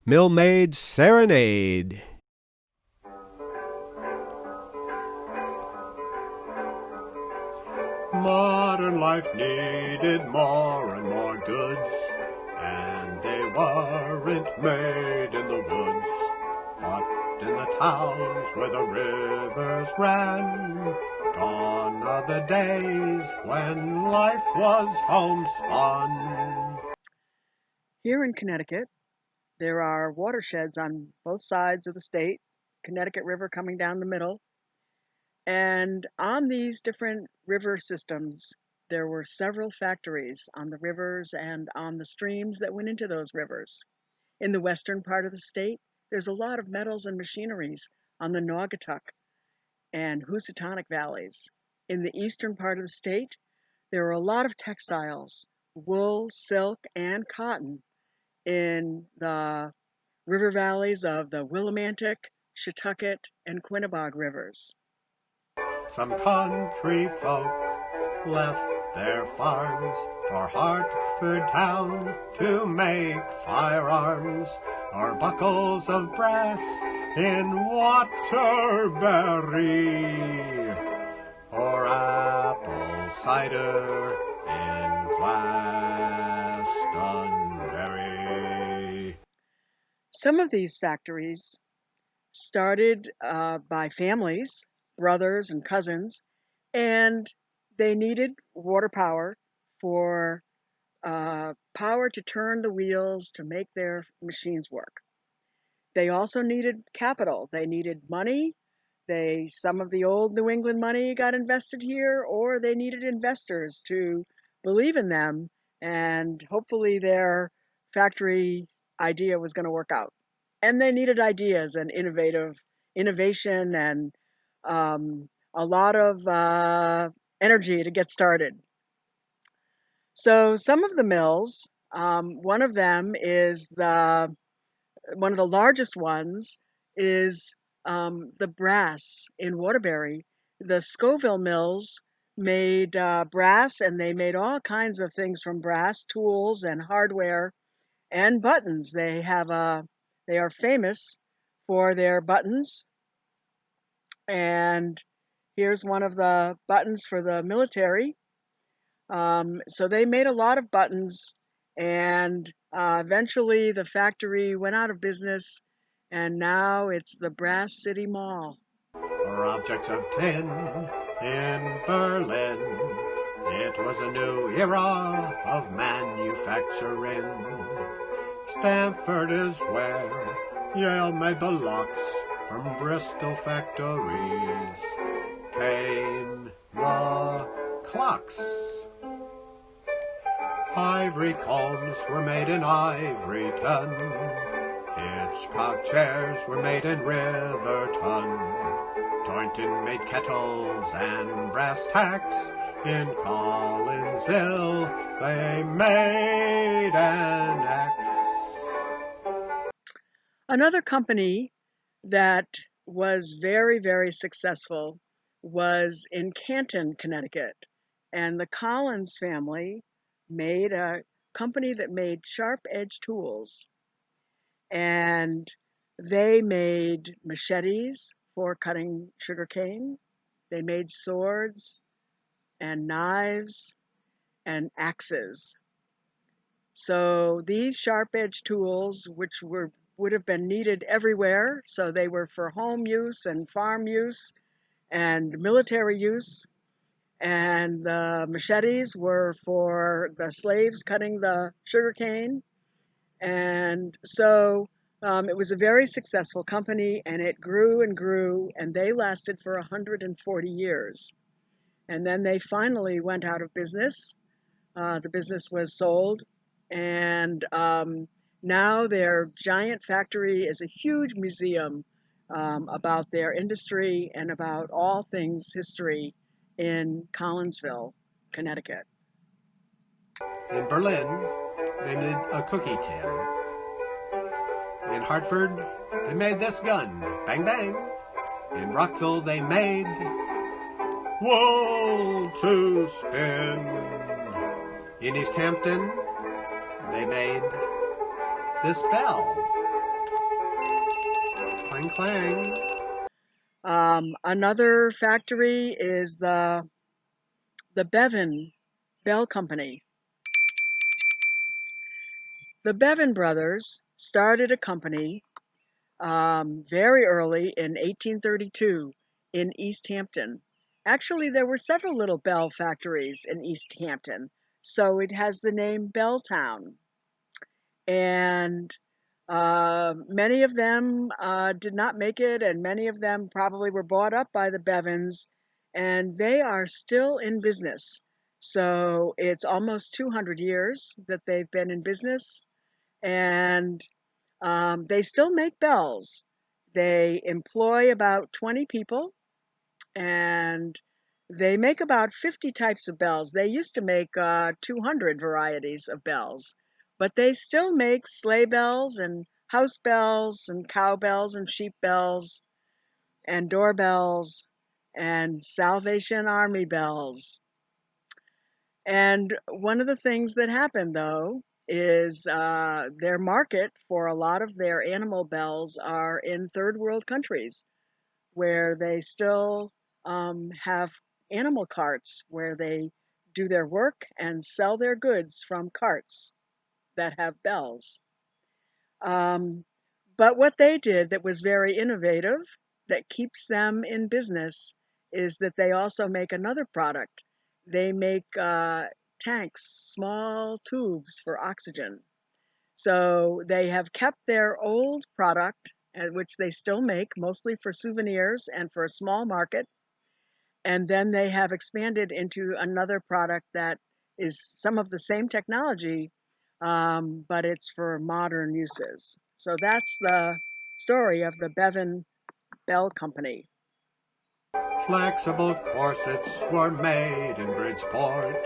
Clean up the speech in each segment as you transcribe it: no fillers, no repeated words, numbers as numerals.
Milmaid's Serenade. Modern life needed more and more goods, and they weren't made in the woods, but in the towns where the rivers ran. Gone are the days when life was homespun. Here in Connecticut, there are watersheds on both sides of the state, Connecticut River coming down the middle. And on these different river systems, there were several factories on the rivers and on the streams that went into those rivers. In the western part of the state, there's a lot of metals and machineries on the Naugatuck and Housatonic valleys. In the eastern part of the state, there are a lot of textiles, wool, silk, and cotton in the river valleys of the Willimantic, Chautauquet, and Quinebaug rivers. Some country folk left their farms for Hartford town to make firearms or buckles of brass in Waterbury or apple cider in Glastonbury. Some of these factories started by families, brothers and cousins, and they needed water power for power to turn the wheels to make their machines work. They also needed capital. They needed money. Some of the old New England money got invested here, or they needed investors to believe in them, and hopefully their factory idea was going to work out. And they needed ideas and innovation and a lot of energy to get started. So some of the mills, one of them is one of the largest ones is the brass in Waterbury. The Scoville mills made brass, and they made all kinds of things from brass, tools and hardware and buttons. They are famous for their buttons. And here's one of the buttons for the military. So they made a lot of buttons, and eventually the factory went out of business, and now it's the Brass City Mall. For objects of tin in Berlin, it was a new era of manufacturing. Stanford is where Yale made the locks. From Bristol factories came the clocks. Ivory combs were made in Ivoryton. Hitchcock chairs were made in Riverton. Thornton made kettles and brass tacks. In Collinsville they made an axe. Another company that was very, very successful was in Canton, Connecticut. And the Collins family made a company that made sharp edge tools. And they made machetes for cutting sugarcane. They made swords and knives and axes. So these sharp edge tools, which would have been needed everywhere, so they were for home use and farm use and military use. And the machetes were for the slaves cutting the sugarcane. And so it was a very successful company, and it grew and grew, and they lasted for 140 years. And then they finally went out of business. The business was sold, and now their giant factory is a huge museum about their industry and about all things history in Collinsville, Connecticut. In Berlin, they made a cookie tin. In Hartford, they made this gun, bang bang. In Rockville, they made wool to spin. In East Hampton, they made this bell, clang, clang. Another factory is the Bevan Bell Company. The Bevan brothers started a company very early in 1832 in East Hampton. Actually, there were several little Bell factories in East Hampton, so it has the name Belltown. And many of them did not make it, and many of them probably were bought up by the Bevans, and they are still in business. So it's almost 200 years that they've been in business, and they still make bells. They employ about 20 people, and they make about 50 types of bells. They used to make 200 varieties of bells, but they still make sleigh bells and house bells and cow bells and sheep bells and doorbells and Salvation Army bells. And one of the things that happened, though, is their market for a lot of their animal bells are in third world countries where they still have animal carts where they do their work and sell their goods from carts that have bells. Um, but what they did that was very innovative, that keeps them in business, is that they also make another product. They make tanks, small tubes for oxygen. So they have kept their old product, which they still make, mostly for souvenirs and for a small market. And then they have expanded into another product that is some of the same technology, but it's for modern uses. So that's the story of the Bevan Bell Company. Flexible corsets were made in Bridgeport.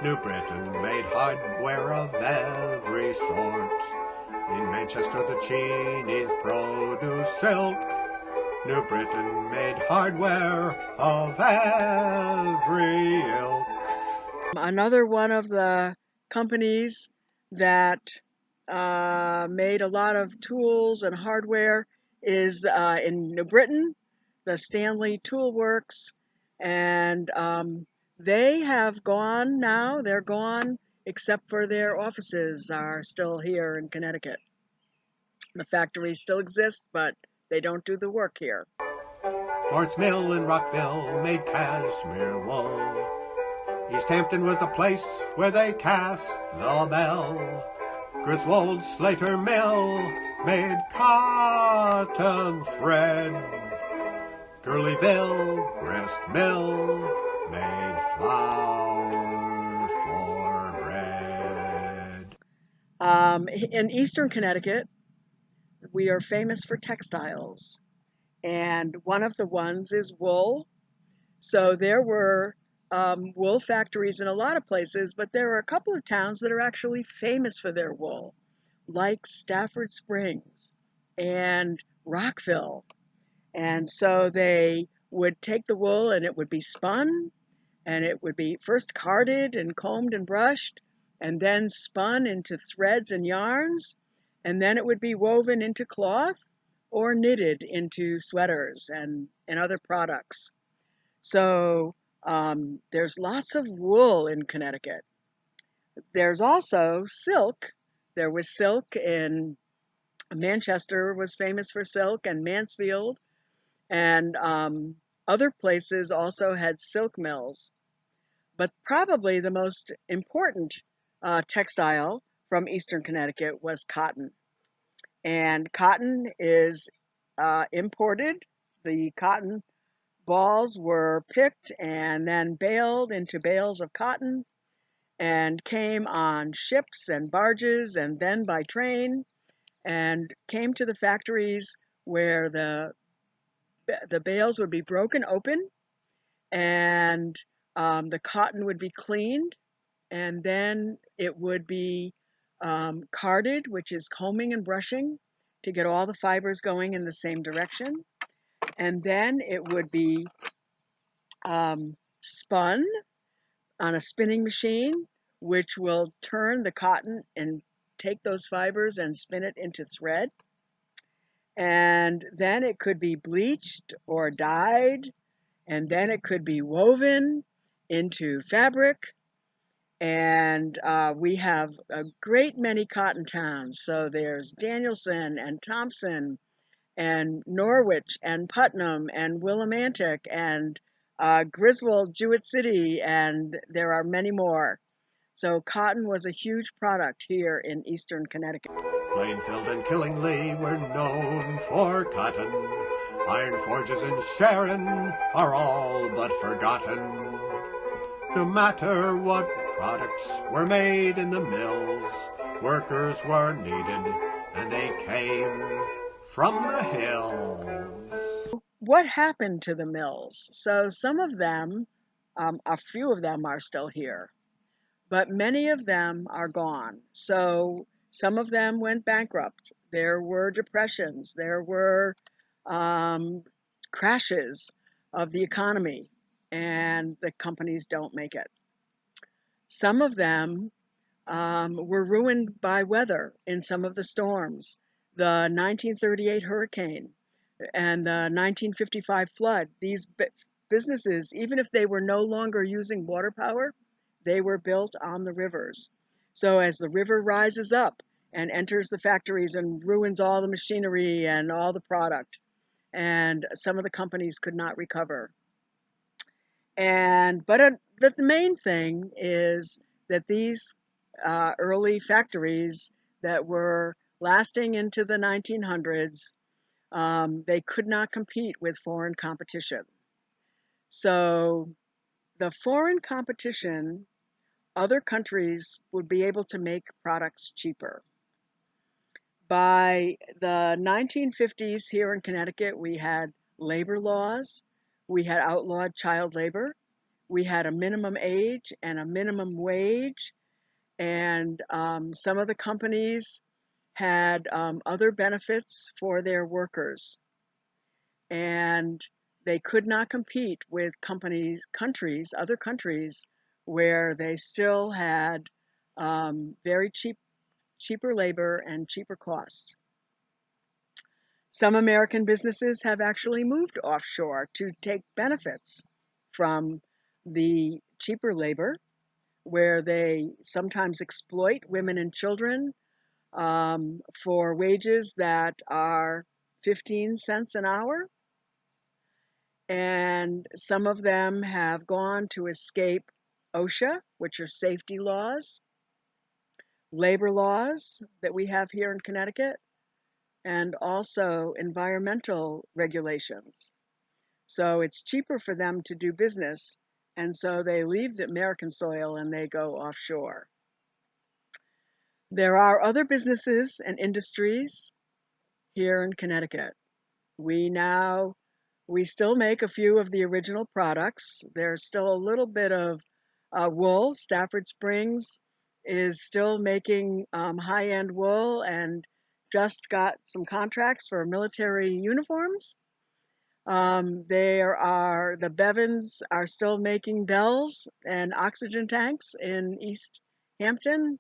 New Britain made hardware of every sort. In Manchester the Cheney's produce silk. New Britain made hardware of every ilk. Another one of the companies that made a lot of tools and hardware is in New Britain, the Stanley Tool Works, and they have gone now. They're gone, except for their offices are still here in Connecticut. The factory still exists, but they don't do the work here. Lawrence Mill in Rockville made cashmere wool. East Hampton was the place where they cast the bell. Griswold Slater Mill made cotton thread. Gurleyville Grist Mill made flour for bread. In eastern Connecticut, we are famous for textiles, and one of the ones is wool. So there were wool factories in a lot of places, but there are a couple of towns that are actually famous for their wool, like Stafford Springs and Rockville. And so they would take the wool and it would be spun, and it would be first carded and combed and brushed, and then spun into threads and yarns, and then it would be woven into cloth or knitted into sweaters and other products. So there's lots of wool in Connecticut. There's also silk. There was silk in Manchester was famous for silk, and Mansfield, and other places also had silk mills. But probably the most important textile from eastern Connecticut was cotton. And cotton is imported. The cotton balls were picked and then baled into bales of cotton and came on ships and barges and then by train and came to the factories where the bales would be broken open and the cotton would be cleaned, and then it would be carded, which is combing and brushing to get all the fibers going in the same direction. And then it would be spun on a spinning machine, which will turn the cotton and take those fibers and spin it into thread. And then it could be bleached or dyed, and then it could be woven into fabric. And we have a great many cotton towns. So there's Danielson and Thompson and Norwich and Putnam and Willimantic and Griswold, Jewett City, and there are many more. So cotton was a huge product here in eastern Connecticut. Plainfield and Killingly were known for cotton. Iron forges in Sharon are all but forgotten. No matter what products were made in the mills, workers were needed, and they came from the hills. What happened to the mills? So some of them, a few of them are still here, but many of them are gone. So some of them went bankrupt. There were depressions. There were crashes of the economy, and the companies don't make it. Some of them were ruined by weather in some of the storms. The 1938 hurricane and the 1955 flood, these businesses, even if they were no longer using water power, they were built on the rivers. So as the river rises up and enters the factories and ruins all the machinery and all the product, and some of the companies could not recover. But the main thing is that these early factories that were lasting into the 1900s, they could not compete with foreign competition. So the foreign competition, other countries would be able to make products cheaper. By the 1950s here in Connecticut, we had labor laws, we had outlawed child labor, we had a minimum age and a minimum wage, and some of the companies had other benefits for their workers. And they could not compete with other countries where they still had very cheaper labor and cheaper costs. Some American businesses have actually moved offshore to take benefits from the cheaper labor, where they sometimes exploit women and children for wages that are 15 cents an hour. And some of them have gone to escape OSHA, which are safety laws, labor laws that we have here in Connecticut, and also environmental regulations. So it's cheaper for them to do business, and so they leave the American soil and they go offshore. There are other businesses and industries here in Connecticut. We still make a few of the original products. There's still a little bit of wool. Stafford Springs is still making high-end wool and just got some contracts for military uniforms. The Bevins are still making bells and oxygen tanks in East Hampton,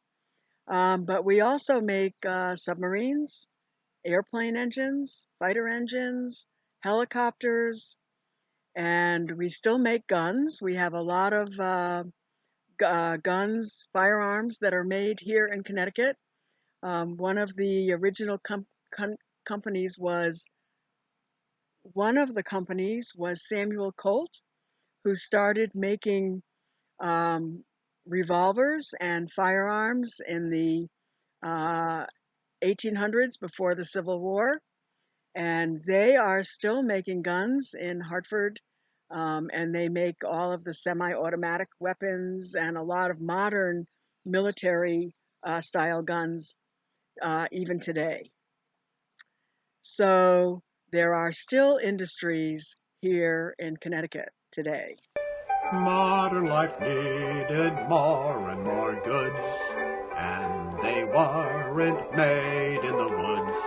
but we also make submarines, airplane engines, fighter engines, helicopters, and we still make guns. We have a lot of guns, firearms that are made here in Connecticut. One of the original companies was Samuel Colt, who started making revolvers and firearms in the 1800s before the Civil War. And they are still making guns in Hartford, and they make all of the semi-automatic weapons and a lot of modern military style guns even today. So there are still industries here in Connecticut today. Modern life needed more and more goods, and they weren't made in the woods,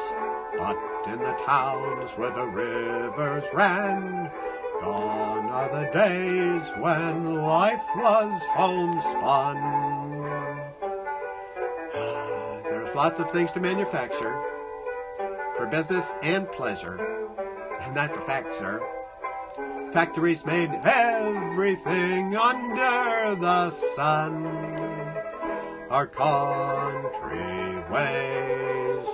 but in the towns where the rivers ran. Gone are the days when life was homespun. There's lots of things to manufacture. for business and pleasure. And that's a fact, sir. Factories made everything under the sun. Our country ways